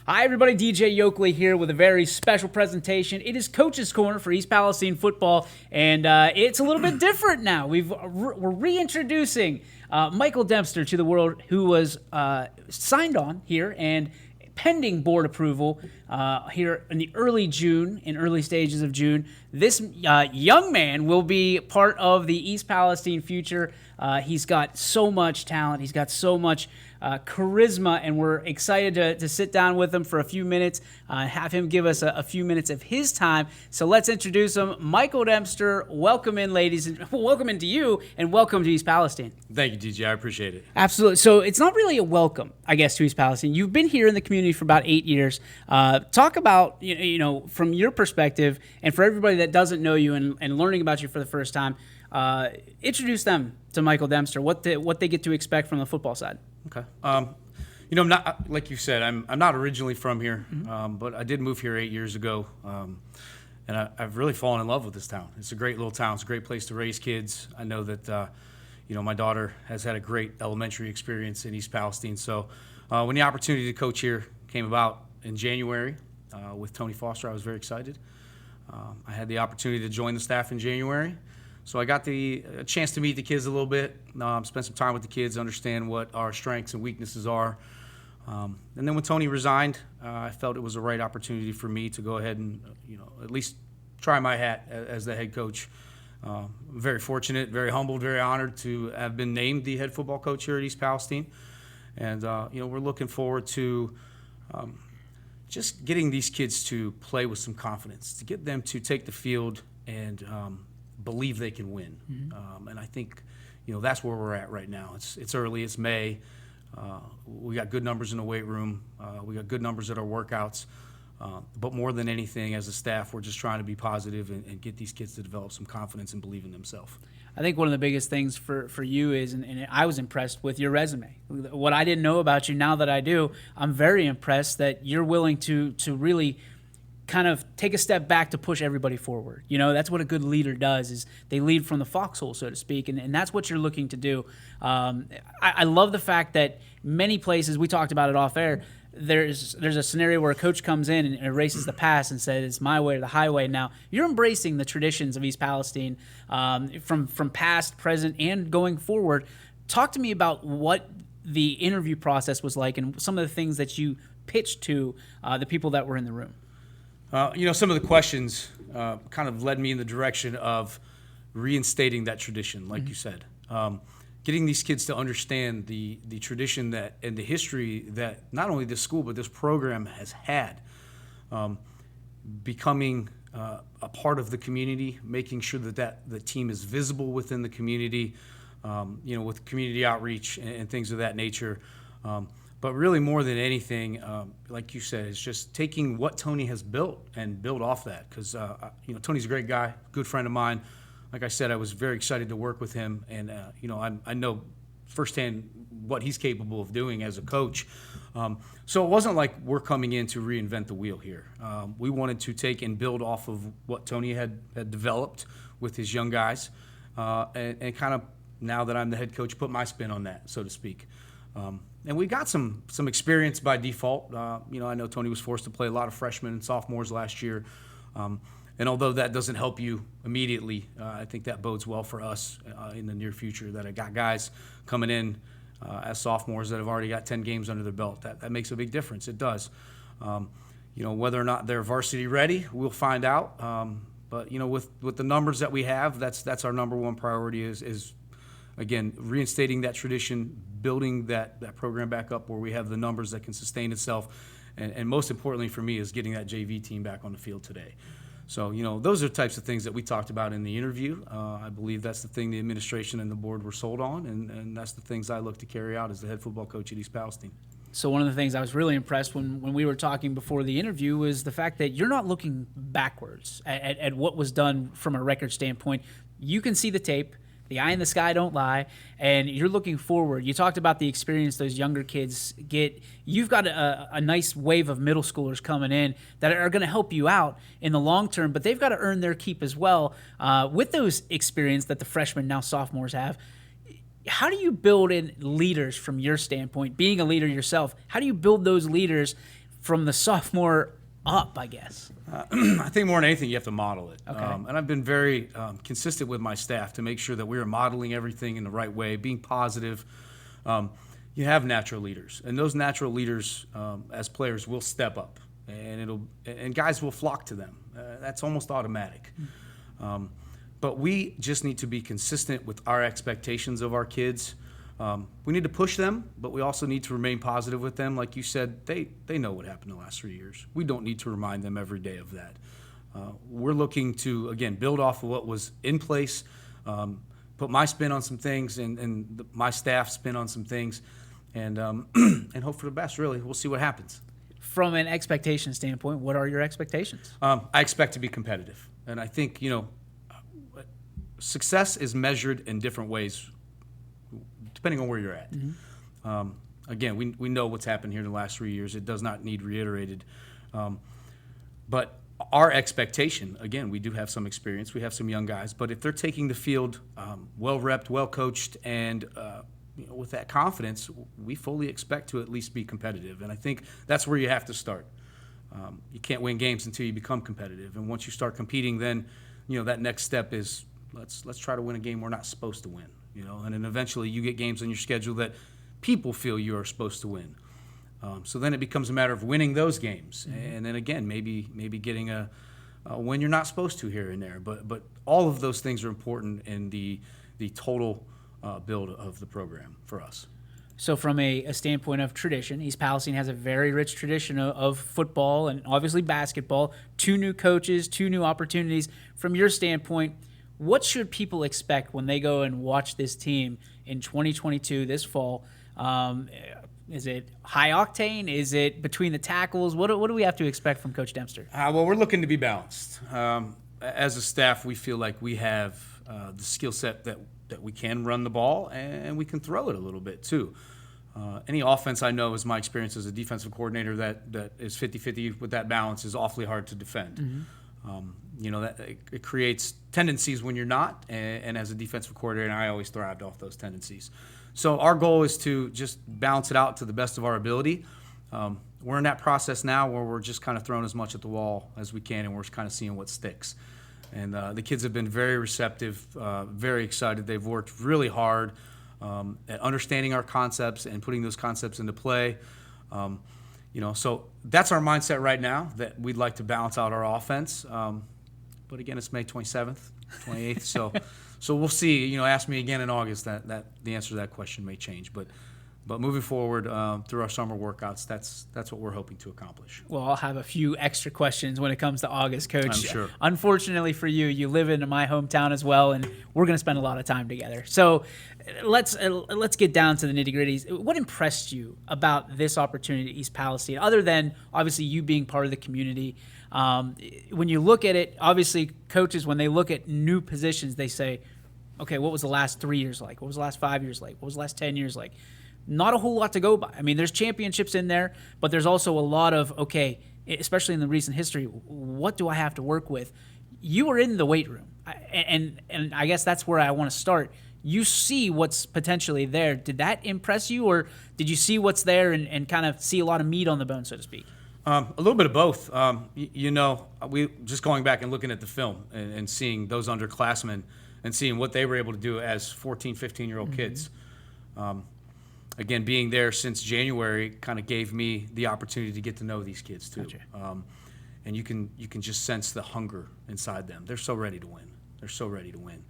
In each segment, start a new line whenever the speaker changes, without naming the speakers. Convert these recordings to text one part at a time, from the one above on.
Hi, everybody. DJ Yoakley here with a very special presentation. It is Coach's Corner for East Palestine football, and it's a little bit different now. We're reintroducing Michael Demster to the world, who was signed on here and pending board approval here in the early stages of June. This young man will be part of the East Palestine future. He's got so much talent. He's got so much charisma, and we're excited to sit down with him for a few minutes, have him give us a few minutes of his time. So let's introduce him. Michael Demster, welcome in, ladies, and welcome into you, and welcome to East Palestine.
Thank you, DJ. I appreciate it.
Absolutely. So it's not really a welcome, I guess, to East Palestine. You've been here in the community for about 8 years. Talk about, from your perspective, and for everybody that doesn't know you and learning about you for the first time, introduce them to Michael Demster, what they get to expect from the football side.
Okay. I'm not, like you said, I'm not originally from here, but I did move here 8 years ago, and I've really fallen in love with this town. It's a great little town. It's a great place to raise kids. I know that, my daughter has had a great elementary experience in East Palestine. So when the opportunity to coach here came about in January with Tony Foster, I was very excited. I had the opportunity to join the staff in January. So I got the chance to meet the kids a little bit, spend some time with the kids, understand what our strengths and weaknesses are. And then when Tony resigned, I felt it was the right opportunity for me to go ahead and, at least try my hat as the head coach. I'm very fortunate, very humbled, very honored to have been named the head football coach here at East Palestine. And, we're looking forward to just getting these kids to play with some confidence, to get them to take the field and believe they can win. And I think, that's where we're at right now. It's early, it's May. We got good numbers in the weight room. We got good numbers at our workouts. But more than anything, as a staff, we're just trying to be positive and get these kids to develop some confidence and believe in themselves.
I think one of the biggest things for you is, and I was impressed with your resume. What I didn't know about you, now that I do, I'm very impressed that you're willing to really kind of take a step back to push everybody forward. That's what a good leader does, is they lead from the foxhole, so to speak, and that's what you're looking to do. I love the fact that many places, we talked about it off air, there's a scenario where a coach comes in and erases the past and says, it's my way or the highway. Now, you're embracing the traditions of East Palestine from past, present, and going forward. Talk to me about what the interview process was like and some of the things that you pitched to the people that were in the room.
Some of the questions kind of led me in the direction of reinstating that tradition, like you said. Getting these kids to understand the tradition that and the history that not only this school but this program has had. Becoming a part of the community, making sure that the team is visible within the community, with community outreach and things of that nature. But really, more than anything, like you said, it's just taking what Tony has built and build off that. Because Tony's a great guy, good friend of mine. Like I said, I was very excited to work with him, and I know firsthand what he's capable of doing as a coach. So it wasn't like we're coming in to reinvent the wheel here. We wanted to take and build off of what Tony had developed with his young guys, and kind of, now that I'm the head coach, put my spin on that, so to speak. And we got some experience by default. I know Tony was forced to play a lot of freshmen and sophomores last year. And although that doesn't help you immediately, I think that bodes well for us in the near future, that I got guys coming in as sophomores that have already got 10 games under their belt. That makes a big difference. It does. Whether or not they're varsity ready, we'll find out. But with the numbers that we have, that's our number one priority is again, reinstating that tradition, building that program back up where we have the numbers that can sustain itself, and most importantly for me is getting that JV team back on the field today. So, those are the types of things that we talked about in the interview. I believe that's the thing the administration and the board were sold on, and that's the things I look to carry out as the head football coach at East Palestine.
So one of the things I was really impressed when we were talking before the interview was the fact that you're not looking backwards at what was done from a record standpoint. You can see the tape. The eye in the sky don't lie, and you're looking forward. You talked about the experience those younger kids get. You've got a nice wave of middle schoolers coming in that are going to help you out in the long term, but they've got to earn their keep as well with those experience that the freshmen, now sophomores, have. How do you build in leaders from your standpoint, being a leader yourself? How do you build those leaders from the sophomore up, I guess?
I think more than anything, you have to model it.
Okay.
And I've been very consistent with my staff to make sure that we are modeling everything in the right way, being positive. You have natural leaders, and those natural leaders, as players, will step up, and guys will flock to them. That's almost automatic. But we just need to be consistent with our expectations of our kids. We need to push them, but we also need to remain positive with them. Like you said, they know what happened the last 3 years. We don't need to remind them every day of that. We're looking to, again, build off of what was in place, put my spin on some things and my staff spin on some things, and hope for the best, really. We'll see what happens.
From an expectation standpoint, what are your expectations?
I expect to be competitive. And I think, success is measured in different ways depending on where you're at. Mm-hmm. Again, we know what's happened here in the last 3 years. It does not need reiterated. But our expectation, again, we do have some experience. We have some young guys. But if they're taking the field well-repped, well-coached, and with that confidence, we fully expect to at least be competitive. And I think that's where you have to start. You can't win games until you become competitive. And once you start competing, then that next step is let's try to win a game we're not supposed to win. And then eventually you get games on your schedule that people feel you are supposed to win. So then it becomes a matter of winning those games, mm-hmm. and then again maybe getting a win you're not supposed to here and there. But all of those things are important in the total build of the program for us.
So from a standpoint of tradition, East Palestine has a very rich tradition of football and obviously basketball. 2 new coaches, 2 new opportunities. From your standpoint, what should people expect when they go and watch this team in 2022 this fall? Is it high octane? Is it between the tackles? What do we have to expect from Coach Demster?
Well, we're looking to be balanced. As a staff, we feel like we have the skill set that we can run the ball and we can throw it a little bit too. Any offense I know is my experience as a defensive coordinator that is 50-50 with that balance is awfully hard to defend. Mm-hmm. That it creates tendencies when you're not, and as a defensive coordinator, I always thrived off those tendencies. So our goal is to just balance it out to the best of our ability. We're in that process now where we're just kind of throwing as much at the wall as we can, and we're kind of seeing what sticks. And the kids have been very receptive, very excited. They've worked really hard at understanding our concepts and putting those concepts into play. So that's our mindset right now, that we'd like to balance out our offense. But again, it's May 27th, 28th. So we'll see. Ask me again in August. That the answer to that question may change. But moving forward through our summer workouts, that's what we're hoping to accomplish.
Well, I'll have a few extra questions when it comes to August, Coach.
I'm sure.
Unfortunately for you, you live in my hometown as well, and we're going to spend a lot of time together. So let's get down to the nitty-gritties. What impressed you about this opportunity at East Palestine, other than obviously you being part of the community? When you look at it, obviously coaches, when they look at new positions, they say, okay, what was the last 3 years like? What was the last 5 years like? What was the last 10 years like? Not a whole lot to go by. I mean, there's championships in there, but there's also a lot of, okay, especially in the recent history, what do I have to work with? You were in the weight room, and I guess that's where I want to start. You see what's potentially there. Did that impress you, or did you see what's there and kind of see a lot of meat on the bone, so to speak?
A little bit of both. We just going back and looking at the film and seeing those underclassmen and seeing what they were able to do as 14, 15-year-old mm-hmm. kids. Again, being there since January kind of gave me the opportunity to get to know these kids too. Gotcha. And you can just sense the hunger inside them. They're so ready to win. They're so ready to win.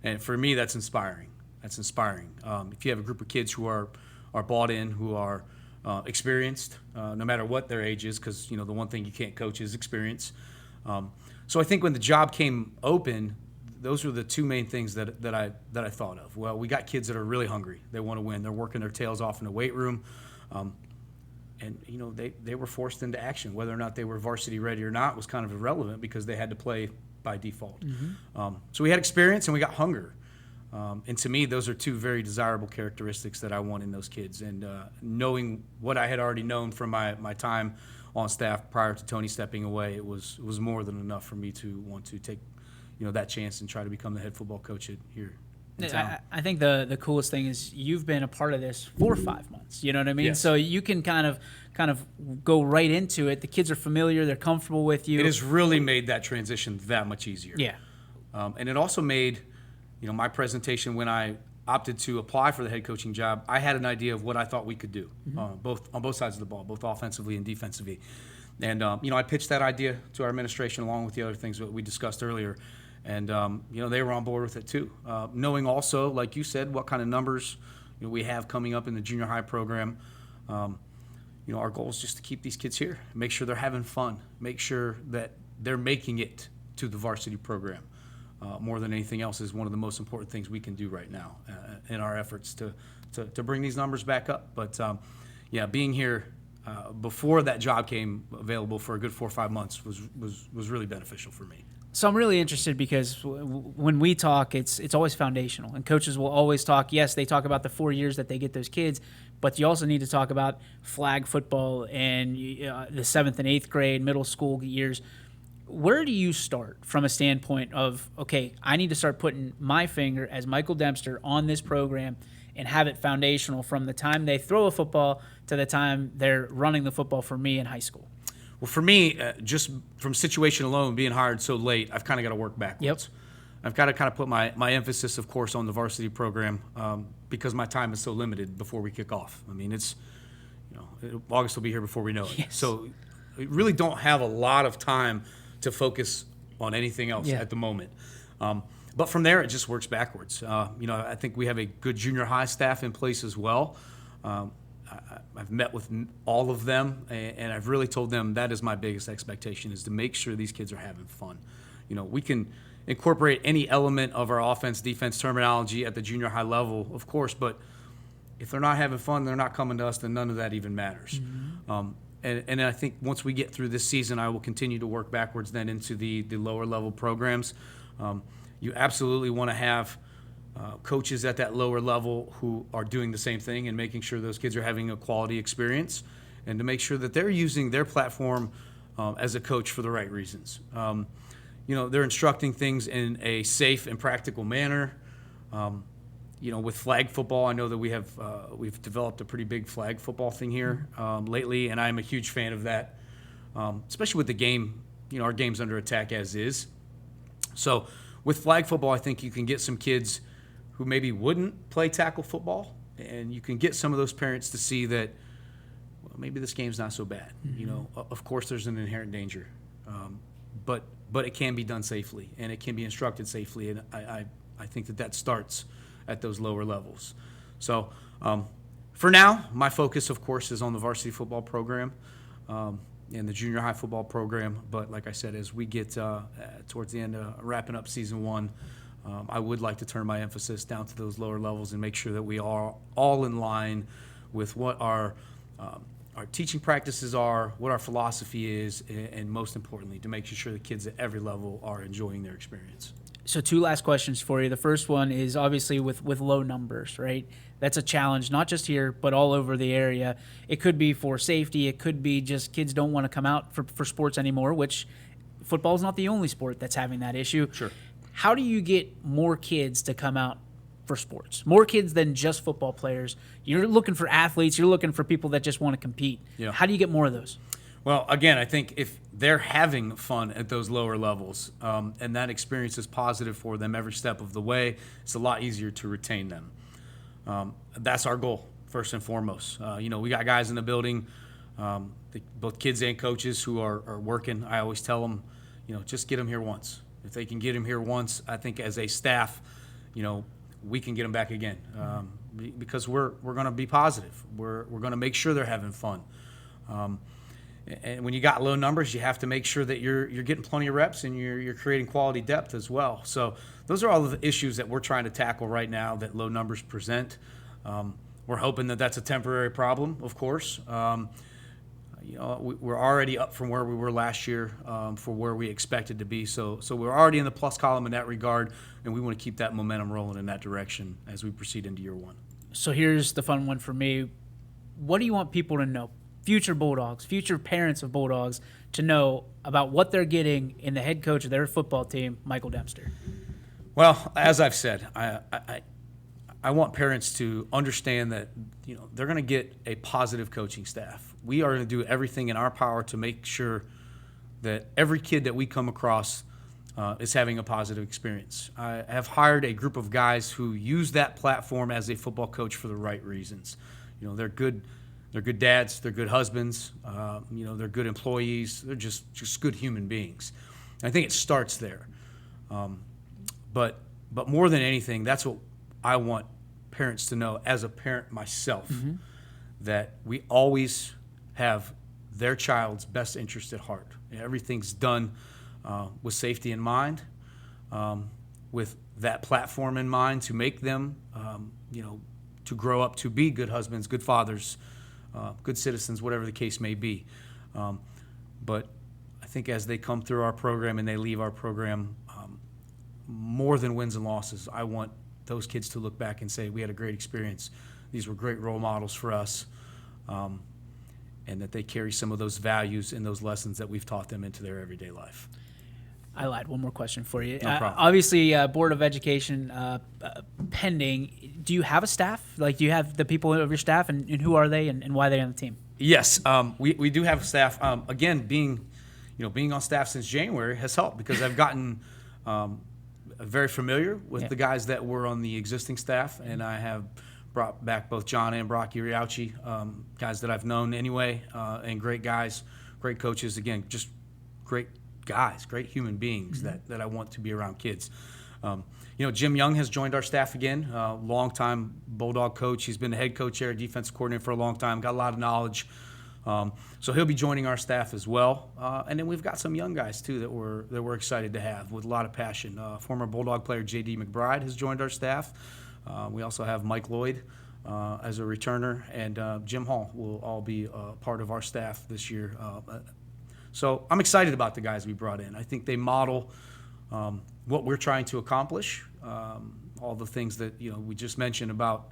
And for me, that's inspiring. That's inspiring. If you have a group of kids who are bought in, who are experienced, no matter what their age is, because the one thing you can't coach is experience. So I think when the job came open, those were the 2 main things that I thought of. Well, we got kids that are really hungry. They want to win. They're working their tails off in the weight room. And they were forced into action. Whether or not they were varsity ready or not was kind of irrelevant because they had to play by default. Mm-hmm. So we had experience and we got hunger. And to me, those are 2 very desirable characteristics that I want in those kids. And knowing what I had already known from my time on staff prior to Tony stepping away, it was more than enough for me to want to take that chance and try to become the head football coach here in town.
I think the coolest thing is you've been a part of this for 5 months. You know what I mean?
Yes.
So you can kind of go right into it. The kids are familiar. They're comfortable with you.
It has really made that transition that much easier.
Yeah.
And it also made, my presentation when I opted to apply for the head coaching job, I had an idea of what I thought we could do, on both sides of the ball, both offensively and defensively. And, I pitched that idea to our administration along with the other things that we discussed earlier. And, they were on board with it too. Knowing also, like you said, what kind of numbers we have coming up in the junior high program. Our goal is just to keep these kids here, make sure they're having fun, make sure that they're making it to the varsity program. More than anything else is one of the most important things we can do right now in our efforts to bring these numbers back up. But, being here before that job came available for a good 4 or 5 months was really beneficial for me.
So I'm really interested because when we talk, it's always foundational, and coaches will always talk. Yes, they talk about the 4 years that they get those kids, but you also need to talk about flag football and the 7th and 8th grade, middle school years. Where do you start from a standpoint of, okay, I need to start putting my finger as Michael Demster on this program and have it foundational from the time they throw a football to the time they're running the football for me in high school?
Well, for me, just from situation alone, being hired so late, I've kind of got to work backwards.
Yep.
I've got to kind of put my emphasis, of course, on the varsity program because my time is so limited before we kick off. I mean, it's, August will be here before we know it.
Yes.
So we really don't have a lot of time to focus on anything else at the moment. But from there, it just works backwards. I think we have a good junior high staff in place as well. I've met with all of them, and I've really told them that is my biggest expectation, is to make sure these kids are having fun. We can incorporate any element of our offense, defense terminology at the junior high level, of course, but if they're not having fun, they're not coming to us, then none of that even matters. Mm-hmm. And I think once we get through this season, I will continue to work backwards then into the lower level programs. You absolutely want to have coaches at that lower level who are doing the same thing and making sure those kids are having a quality experience, and to make sure that they're using their platform as a coach for the right reasons. They're instructing things in a safe and practical manner. With flag football, I know that we've developed a pretty big flag football thing here lately, and I'm a huge fan of that, especially with the game. Our game's under attack as is. So with flag football, I think you can get some kids who maybe wouldn't play tackle football, and you can get some of those parents to see that, well, maybe this game's not so bad. Mm-hmm. Of course there's an inherent danger, but it can be done safely, and it can be instructed safely, and I think that starts at those lower levels. So for now, my focus, of course, is on the varsity football program and the junior high football program. But like I said, as we get towards the end of wrapping up season one, I would like to turn my emphasis down to those lower levels and make sure that we are all in line with what our teaching practices are, what our philosophy is, and most importantly, to make sure the kids at every level are enjoying their experience.
So 2 last questions for you. The first one is obviously with low numbers, right? That's a challenge, not just here, but all over the area. It could be for safety. It could be just kids don't want to come out for sports anymore, which football is not the only sport that's having that issue.
Sure.
How do you get more kids to come out for sports? More kids than just football players. You're looking for athletes. You're looking for people that just want to compete.
Yeah.
How do you get more of those?
Well, again, I think if they're having fun at those lower levels and that experience is positive for them every step of the way, it's a lot easier to retain them. That's our goal, first and foremost. We got guys in the building, both kids and coaches, who are working. I always tell them, just get them here once. If they can get them here once, I think as a staff, we can get them back again because we're going to be positive. We're going to make sure they're having fun. And when you got low numbers, you have to make sure that you're getting plenty of reps and you're creating quality depth as well. So those are all the issues that we're trying to tackle right now that low numbers present. We're hoping that that's a temporary problem, of course. We're already up from where we were last year for where we expected to be. So we're already in the plus column in that regard, and we want to keep that momentum rolling in that direction as we proceed into year one.
So here's the fun one for me. What do you want people to know? Future Bulldogs, future parents of Bulldogs, to know about what they're getting in the head coach of their football team, Michael Demster.
Well, as I've said, I want parents to understand that they're going to get a positive coaching staff. We are going to do everything in our power to make sure that every kid that we come across is having a positive experience. I have hired a group of guys who use that platform as a football coach for the right reasons. They're good dads, they're good husbands, they're good employees, they're just good human beings. And I think it starts there. But more than anything, that's what I want parents to know as a parent myself, that we always have their child's best interest at heart. Everything's done with safety in mind, with that platform in mind to make them, to grow up to be good husbands, good fathers, good citizens, whatever the case may be. But I think as they come through our program and they leave our program, more than wins and losses, I want those kids to look back and say, we had a great experience. These were great role models for us. And that they carry some of those values and those lessons that we've taught them into their everyday life.
I lied. One more question for you.
No problem.
Obviously, Board of Education pending. Do you have a staff? Like, do you have the people of your staff, and who are they, and why are they on the team?
Yes, we do have staff. Again, being on staff since January has helped because I've gotten very familiar with the guys that were on the existing staff, and I have brought back both John and Brock Uriauchi, guys that I've known anyway, and great guys, great coaches. Again, just great guys, great human beings that I want to be around kids. Jim Young has joined our staff again, longtime Bulldog coach. He's been the head coach there, defensive coordinator for a long time, got a lot of knowledge. So he'll be joining our staff as well. And then we've got some young guys too that we're excited to have with a lot of passion. Former Bulldog player J.D. McBride has joined our staff. We also have Mike Lloyd as a returner, and Jim Hall will all be part of our staff this year. So I'm excited about the guys we brought in. I think they model what we're trying to accomplish, all the things that we just mentioned about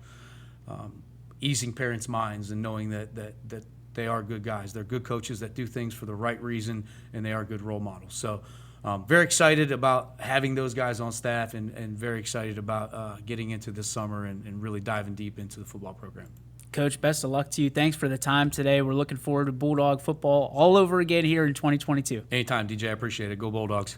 easing parents' minds and knowing that they are good guys. They're good coaches that do things for the right reason, and they are good role models. So very excited about having those guys on staff, and very excited about getting into this summer and really diving deep into the football program.
Coach, best of luck to you. Thanks for the time today. We're looking forward to Bulldog football all over again here in 2022.
Anytime, DJ. I appreciate it. Go Bulldogs.